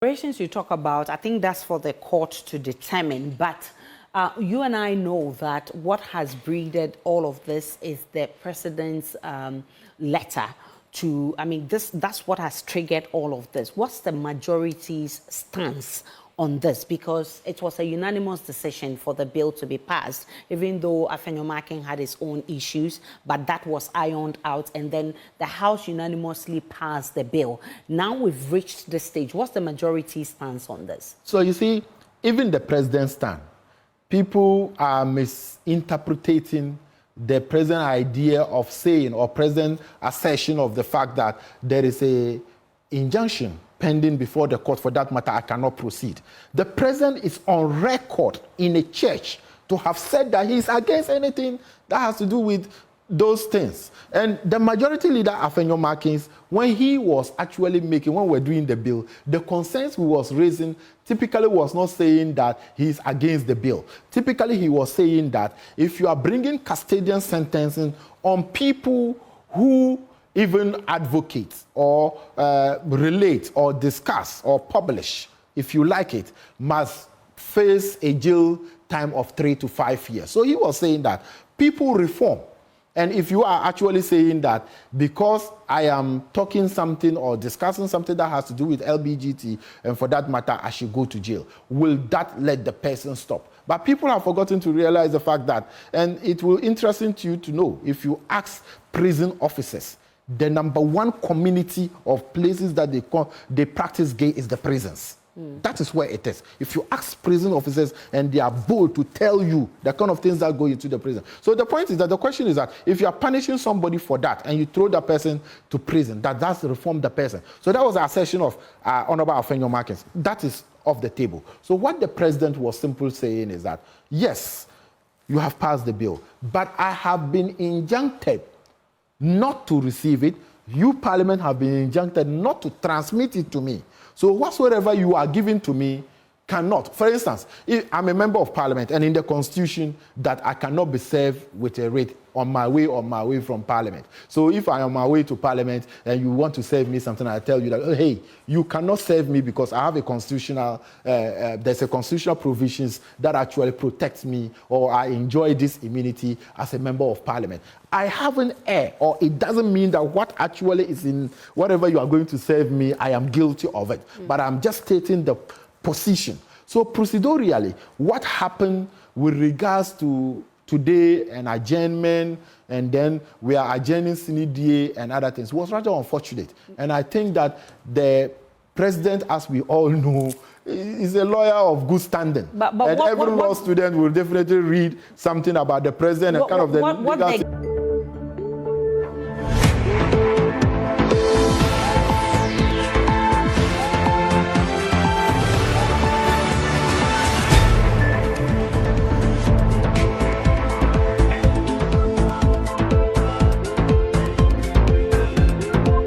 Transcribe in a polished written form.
reparations you talk about, I think that's for the court to determine. But you and I know that what has breeded all of this is the president's letter to, I mean, that's what has triggered all of this. What's the majority's stance on this? Because it was a unanimous decision for the bill to be passed, even though Afenyomakin had its own issues, but that was ironed out, and then the House unanimously passed the bill. Now we've reached this stage. What's the majority's stance on this? So you see, even the president's stand, people are misinterpreting the present idea of saying or present assertion of the fact that there is a injunction pending before the court. For that matter, I cannot proceed. The president is on record in a church to have said that he's against anything that has to do with those things. And the majority leader, Afenyomakin, when he was actually when we're doing the bill, the concerns he was raising typically was not saying that he's against the bill. Typically, he was saying that if you are bringing custodian sentencing on people who even advocate or relate or discuss or publish, if you like it, must face a jail time of 3 to 5 years. So he was saying that people reform. And if you are actually saying that because I am talking something or discussing something that has to do with LGBT, and for that matter, I should go to jail, will that let the person stop? But people have forgotten to realize the fact that, and it will interesting to you to know, if you ask prison officers, the number one community of places that they practice gay is the prisons. That is where it is. If you ask prison officers, and they are bold to tell you the kind of things that go into the prison. So the point is that the question is that if you are punishing somebody for that and you throw that person to prison, that's reform the person. So that was our session of Honorable Afenyomakin. That is off the table. So what the president was simply saying is that, yes, you have passed the bill, but I have been injuncted not to receive it. You, Parliament, have been injuncted not to transmit it to me. So whatsoever you are giving to me cannot. For instance, if I'm a member of Parliament, and in the Constitution that I cannot be served with a writ on my way from Parliament. So if I am on my way to Parliament and you want to serve me something, I tell you that, oh, hey, you cannot serve me because I have a constitutional, there's a constitutional provisions that actually protects me, or I enjoy this immunity as a member of Parliament. I have an error, or it doesn't mean that what actually is in whatever you are going to serve me, I am guilty of it. But I'm just stating the position. So procedurally, what happened with regards to today an adjournment, and then we are adjourning CNDA and other things, was rather unfortunate. And I think that the president, as we all know, is a lawyer of good standing. But every law student will definitely read something about the president and kind of the legal